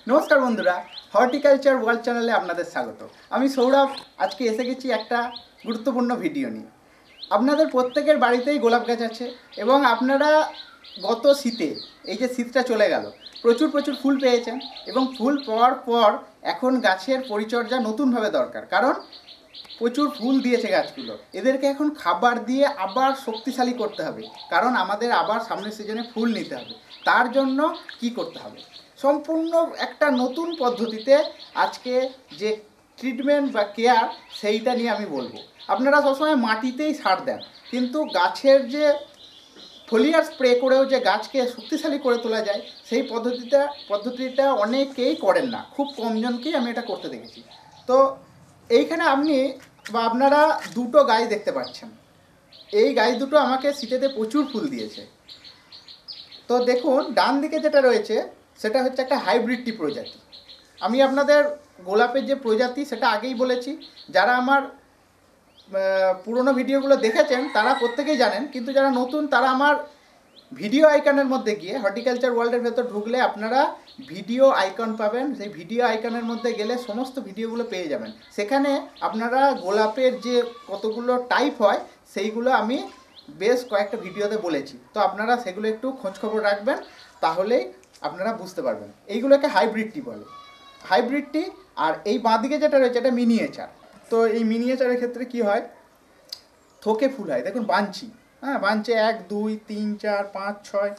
নমস্কার বন্ধুরা, horticulture world চ্যানেলে আপনাদের স্বাগত। আমি সৌরভ। আজকে এসে গেছি একটা গুরুত্বপূর্ণ ভিডিও নিয়ে। আপনাদের প্রত্যেকের বাড়িতেই গোলাপ গাছ আছে এবং আপনারা গত শীতে, এই যে শীতটা চলে গেল, প্রচুর ফুল পেয়েছেন এবং ফুল পাওয়ার পর এখন গাছের পরিচর্যা নতুনভাবে দরকার। কারণ প্রচুর ফুল দিয়েছে গাছগুলো, এদেরকে এখন খাবার দিয়ে আবার শক্তিশালী করতে হবে। কারণ আমাদের আবার সামনের সিজনে ফুল নিতে হবে। তার জন্য কি করতে হবে, সম্পূর্ণ একটা নতুন পদ্ধতিতে আজকে যে ট্রিটমেন্ট বা কেয়ার, সেইটা নিয়ে আমি বলবো। আপনারা সবসময় মাটিতেই সার দেন, কিন্তু গাছের যে ফলিয়ার স্প্রে করেও যে গাছকে শক্তিশালী করে তোলা যায়, সেই পদ্ধতিটা অনেকেই করেন না। খুব কমজনকেই আমি এটা করতে দেখেছি। তো এইখানে আপনি বা আপনারা দুটো গাছ দেখতে পাচ্ছেন। এই গাছ দুটো আমাকে শীতেতে প্রচুর ফুল দিয়েছে। তো দেখুন, ডান দিকে যেটা রয়েছে সেটা হচ্ছে একটা হাইব্রিড টি প্রজাতি। আমি আপনাদের গোলাপের যে প্রজাতি সেটা আগেই বলেছি। যারা আমার পুরনো ভিডিওগুলো দেখেছেন তারা প্রত্যেকেই জানেন, কিন্তু যারা নতুন তারা আমার ভিডিও আইকনের মধ্যে গিয়ে হর্টিকালচার ওয়ার্ল্ডের ভেতর ঢুকলে আপনারা ভিডিও আইকন পাবেন। সেই ভিডিও আইকনের মধ্যে গেলে সমস্ত ভিডিওগুলো পেয়ে যাবেন। সেখানে আপনারা গোলাপের যে কতগুলো টাইপ হয় সেইগুলো আমি বেশ কয়েকটা ভিডিওতে বলেছি। তো আপনারা সেগুলো একটু খোঁজখবর রাখবেন, তাহলেই আপনারা বুঝতে পারবেন। এইগুলোকে হাইব্রিড টি বলে, হাইব্রিড টি। আর এই বাঁদিকে যেটা রয়েছে এটা মিনিয়েচার। তো এই মিনিয়েচারের ক্ষেত্রে কি হয়, থোকে ফুল হয়। দেখুন বাঞ্চি, হ্যাঁ, বাঞ্চে 1 2 3 4 5 6,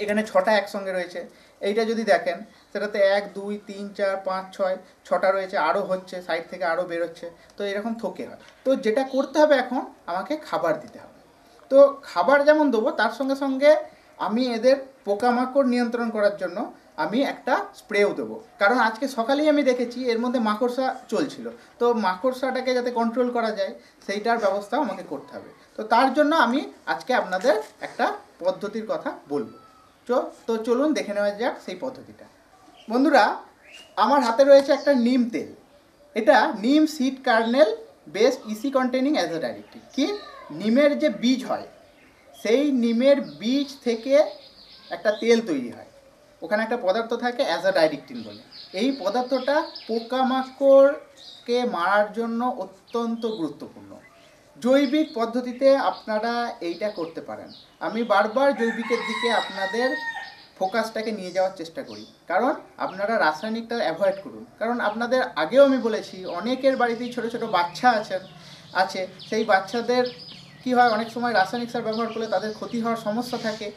এখানে 6টা একসঙ্গে রয়েছে। এইটা যদি দেখেন সেটাতে 1 2 3 4 5 6, 6টা রয়েছে, আরও হচ্ছে, সাইড থেকে আরও বেরোচ্ছে। তো এরকম থোকে হয়। তো যেটা করতে হবে এখন, আমাকে খাবার দিতে হবে। তো খাবার যেমন দেবো, তার সঙ্গে সঙ্গে আমি এদের পোকামাকড় নিয়ন্ত্রণ করার জন্য আমি একটা স্প্রেও দেবো। কারণ আজকে সকালেই আমি দেখেছি এর মধ্যে মাকড়সা চলছিল। তো মাকড়সাটাকে যাতে কন্ট্রোল করা যায় সেইটার ব্যবস্থাও আমাকে করতে হবে। তো তার জন্য আমি আজকে আপনাদের একটা পদ্ধতির কথা বলবো। তো চলুন দেখে নেওয়া যাক সেই পদ্ধতিটা। বন্ধুরা, আমার হাতে রয়েছে একটা নিম তেল। এটা neem seed kernel based EC containing azadirachtin. কি, নিমের যে বীজ হয় সেই নিমের বীজ থেকে একটা তেল তৈরি হয়। ওখানে একটা পদার্থ থাকে অ্যাজোডাইরেক্টিন বলে। এই পদার্থটা পোকামাকড়কে মারার জন্য অত্যন্ত গুরুত্বপূর্ণ। জৈবিক পদ্ধতিতে আপনারা এইটা করতে পারেন। আমি বারবার জৈবিকের দিকে আপনাদের ফোকাসটাকে নিয়ে যাওয়ার চেষ্টা করি। কারণ আপনারা রাসায়নিকটা অ্যাভয়েড করুন। কারণ আপনাদের আগেও আমি বলেছি, অনেকের বাড়িতেই ছোটো ছোটো বাচ্চা আছে। সেই বাচ্চাদের কি হয়, অনেক সময় রাসায়নিক সার ব্যবহার করলে তাদের ক্ষতি হওয়ার সমস্যা থাকে।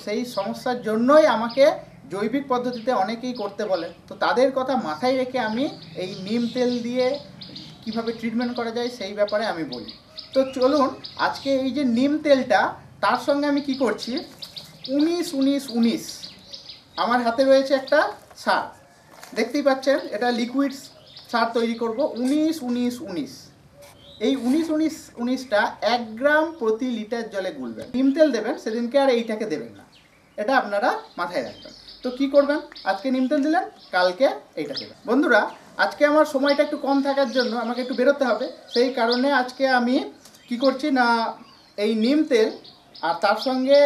সেই সমস্যার জন্যই আমাকে জৈবিক পদ্ধতিতে অনেকেই করতে বলে। তো তাদের কথা মাথায় রেখে আমি এই নিম তেল দিয়ে কিভাবে ট্রিটমেন্ট করা যায় সেই ব্যাপারে আমি বলি। তো চলুন, আজকে এই যে নিম তেলটা, তার সঙ্গে আমি কি করছি, 19-19-19 আমার হাতে রয়েছে একটা সার। দেখতেই পাচ্ছেন, এটা লিকুইড সার তৈরি করব। 19-19-19, এই 19-19-19টা 1 গ্রাম প্রতি লিটার জলে গুলবেন। নিম তেল দেবেন সেদিনকে, আর এইটাকে দেবেন না, এটা আপনারা মাথায় রাখবেন। তো কি করবেন, আজকে নিম তেল দিলেন, কালকে এইটা দেবেন। বন্ধুরা, আজকে আমার সময়টা একটু কম থাকার জন্য আমাকে একটু বেরোতে হবে। সেই কারণে আজকে আমি কি করছি না, এই নিম তেল আর তার সঙ্গে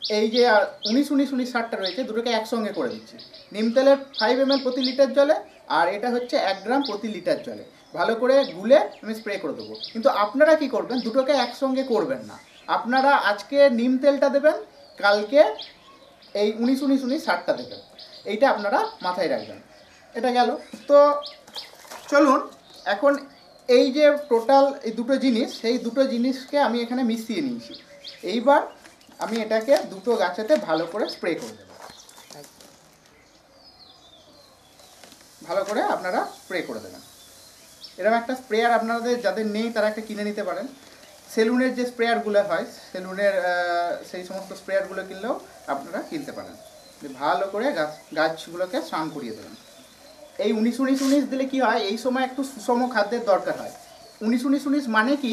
এই যে 19-19-19 সারটা রয়েছে, দুটোকে একসঙ্গে করে দিচ্ছি। নিম তেলের 5 ml প্রতি লিটার জলে, আর এটা হচ্ছে 1 গ্রাম প্রতি লিটার জলে। ভালো করে গুলে আমি স্প্রে করে দেবো। কিন্তু আপনারা কি করবেন, দুটোকে একসঙ্গে করবেন না। আপনারা আজকে নিম তেলটা দেবেন, কালকে এই 19-19-19 সারটা দেবেন। এইটা আপনারা মাথায় রাখবেন। এটা গেল। তো চলুন, এখন এই যে টোটাল এই দুটো জিনিস, সেই দুটো জিনিসকে আমি এখানে মিশিয়ে নিয়েছি। এইবার আমি এটাকে দুটো গাছেতে ভালো করে স্প্রে করে দেব। ভালো করে আপনারা স্প্রে করে দেবেন। এরকম একটা স্প্রেয়ার আপনাদের যাদের নেই তারা একটা কিনে নিতে পারেন। সেলুনের যে স্প্রেয়ারগুলো হয়, সেলুনের সেই সমস্ত স্প্রেয়ারগুলো কিনলেও আপনারা কিনতে পারেন। ভালো করে গাছগুলোকে স্নান করিয়ে দেবেন। এই 19-19-19 দিলে কি হয়, এই সময় একটু সুষম খাদ্যের দরকার হয়। 19-19-19 মানে কি,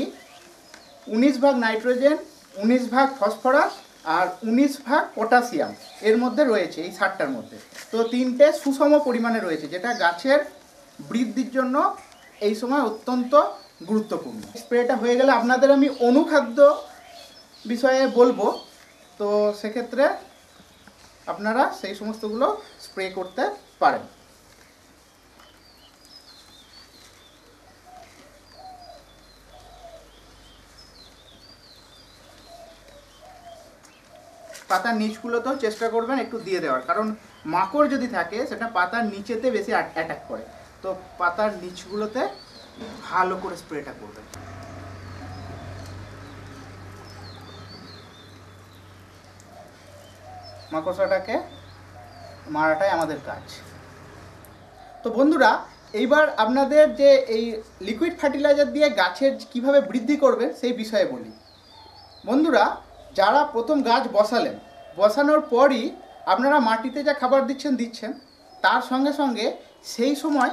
19 ভাগ নাইট্রোজেন, 19 ভাগ ফসফরাস আর 19 ভাগ পটাশিয়াম এর মধ্যে রয়েছে এই সারটার মধ্যে। তো তিনটে সুষম পরিমাণে রয়েছে, যেটা গাছের বৃদ্ধির জন্য এই সময় অত্যন্ত গুরুত্বপূর্ণ। স্প্রেটা হয়ে গেলে আপনাদের আমি অনুখাদ্য বিষয়ে বলবো। তো সেক্ষেত্রে আপনারা সেই সমস্তগুলো স্প্রে করতে পারেন। পাতার নিচগুলোতেও চেষ্টা করবেন একটু দিয়ে দেওয়ার, কারণ মাকড় যদি থাকে সেটা পাতার নিচেতে বেশি অ্যাটাক করে। তো পাতার নিচগুলোতে ভালো করে স্প্রেটা করবেন। মাকড়সাটাকে মারাটাই আমাদের কাজ। তো বন্ধুরা, এইবার আপনাদের যে এই লিকুইড ফার্টিলাইজার দিয়ে গাছের কিভাবে বৃদ্ধি করবেন সেই বিষয়ে বলি। বন্ধুরা, যারা প্রথম গাছ বসানোর পরই আপনারা মাটিতে যা খাবার দিচ্ছেন, তার সঙ্গে সঙ্গে সেই সময়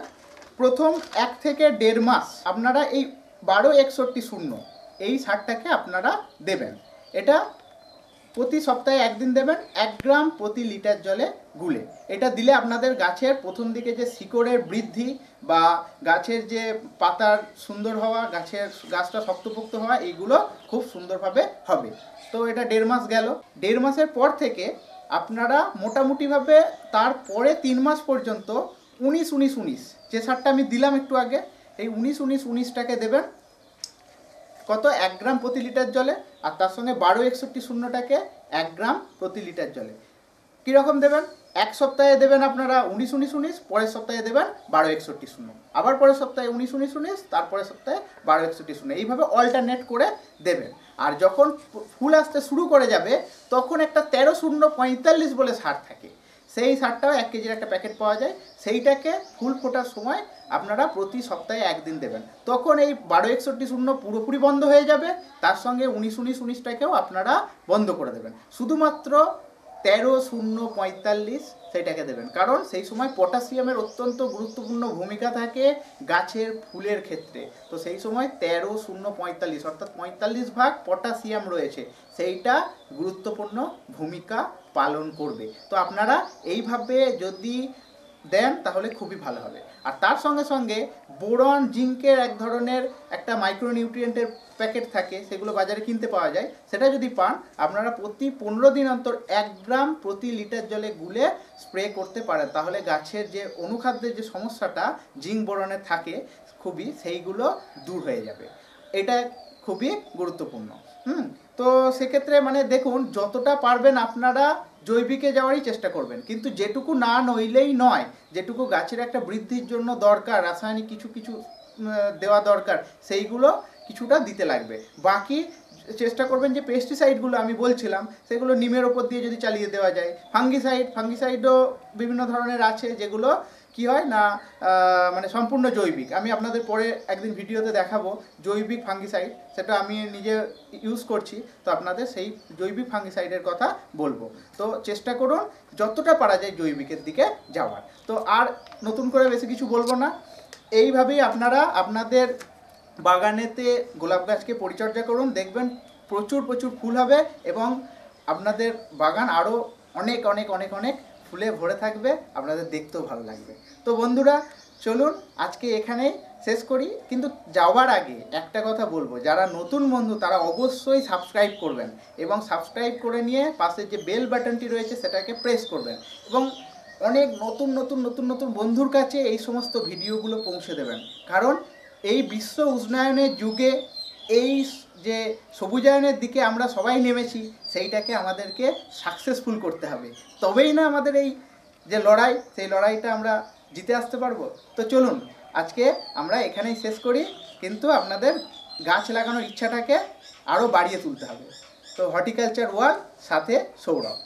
প্রথম 1 থেকে 1.5 মাস আপনারা এই 12-61-0 এই সারটাকে আপনারা দেবেন। এটা প্রতি সপ্তাহে 1 দিন দেবেন, 1 গ্রাম প্রতি লিটার জলে গুলে। এটা দিলে আপনাদের গাছের প্রথম দিকে যে শিকড়ের বৃদ্ধি বা গাছের যে পাতার সুন্দর হওয়া, গাছটা শক্তপোক্ত হওয়া, এইগুলো খুব সুন্দরভাবে হবে। তো এটা 1.5 মাস গেল। 1.5 মাসের পর থেকে আপনারা মোটামুটিভাবে তারপরে 3 মাস পর্যন্ত 19-19-19 যে সারটা আমি দিলাম একটু আগে, এই 19-19-19টাকে দেবেন। কত? 1 গ্রাম প্রতি লিটার জলে। আর তার সঙ্গে 12-61-0টাকে 1 গ্রাম প্রতি লিটার জলে। কীরকম দেবেন? এক সপ্তাহে দেবেন আপনারা 19-19-19, পরের সপ্তাহে দেবেন 12-61-0, আবার পরের সপ্তাহে 19-19-19, তারপরের সপ্তাহে 12-61-0, এইভাবে অল্টারনেট করে দেবেন। আর যখন ফুল আসতে শুরু করে যাবে তখন একটা 13-0-45 বলে সার থাকে, সেই সারটাও 1 কেজির একটা প্যাকেট পাওয়া যায়, সেইটাকে ফুল ফোটার সময় আপনারা প্রতি সপ্তাহে 1 দিন দেবেন। তখন এই 12-61-0 পুরোপুরি বন্ধ হয়ে যাবে, তার সঙ্গে 19-19-19টাকেও আপনারা বন্ধ করে দেবেন। শুধুমাত্র 13-0-45 সেইটাকে দেবেন, কারণ সেই সময় পটাশিয়ামের অত্যন্ত গুরুত্বপূর্ণ ভূমিকা থাকে গাছের ফুলের ক্ষেত্রে। তো সেই সময় 13-0-45 অর্থাৎ 45 ভাগ পটাশিয়াম রয়েছে, সেইটা গুরুত্বপূর্ণ ভূমিকা পালন করবে। তো আপনারা এইভাবে যদি দেন তাহলে খুবই ভালো হবে। আর তার সঙ্গে সঙ্গে বোরন, জিঙ্কের এক ধরনের একটা মাইক্রোনিউট্রিয়েন্টের প্যাকেট থাকে, সেগুলো বাজারে কিনতে পাওয়া যায়। সেটা যদি পান আপনারা প্রতি 15 দিন অন্তর 1 গ্রাম প্রতি লিটার জলে গুলে স্প্রে করতে পারেন, তাহলে গাছের যে অনুখাদ্যের যে সমস্যাটা জিঙ্ক বোরনে থাকে সেইগুলো দূর হয়ে যাবে। এটা খুবই গুরুত্বপূর্ণ। তো সেক্ষেত্রে দেখুন, যতটা পারবেন আপনারা জৈবিকে যাওয়ারই চেষ্টা করবেন, কিন্তু যেটুকু না নইলেই নয়, যেটুকু গাছের একটা বৃদ্ধির জন্য দরকার, রাসায়নিক কিছু দেওয়া দরকার, সেইগুলো কিছুটা দিতে লাগবে। বাকি চেষ্টা করবেন যে পেস্টিসাইডগুলো আমি বলছিলাম সেগুলো নিমের ওপর দিয়ে যদি চালিয়ে দেওয়া যায়। ফাঙ্গিসাইডও বিভিন্ন ধরনের আছে, যেগুলো কি হয় না সম্পূর্ণ জৈবিক। আমি আপনাদের পরে একদিন ভিডিওতে দেখাবো জৈবিক ফাঙ্গিসাইড, সেটা আমি নিজে ইউজ করছি, তো আপনাদের সেই জৈবিক ফাঙ্গিসাইডের কথা বলবো। তো চেষ্টা করুন যতটা পারা যায় জৈবিকের দিকে যাওয়ার। তো আর নতুন করে বেশি কিছু বলবো না, এইভাবেই আপনারা আপনাদের বাগানেতে গোলাপ গাছকে পরিচর্যা করুন, দেখবেন প্রচুর ফুল হবে এবং আপনাদের বাগান আরও অনেক অনেক অনেক অনেক ফুলে ভরে থাকবে, আপনাদের দেখতেও ভালো লাগবে। তো বন্ধুরা, চলুন আজকে এখানেই শেষ করি, কিন্তু যাওয়ার আগে একটা কথা বলবো, যারা নতুন বন্ধু তারা অবশ্যই সাবস্ক্রাইব করবেন এবং সাবস্ক্রাইব করে নিয়ে পাশে যে বেল বাটনটি রয়েছে সেটাকে প্রেস করবেন এবং অনেক নতুন বন্ধুর কাছে এই সমস্ত ভিডিওগুলো পৌঁছে দেবেন। কারণ এই বিশ্ব উষ্ণায়নের যুগে এই যে সবুজায়নের দিকে আমরা সবাই নেমেছি, সেইটাকে আমাদেরকে সাকসেসফুল করতে হবে, তবেই না আমাদের এই যে লড়াই, সেই লড়াইটা আমরা জিতে আসতে পারবো। তো চলুন আজকে আমরা এখানেই শেষ করি, কিন্তু আপনাদের গাছ লাগানোর ইচ্ছাটাকে আরও বাড়িয়ে তুলতে হবে। তো হর্টিকালচার ওয়ার্ল্ড সাথে সৌরভ।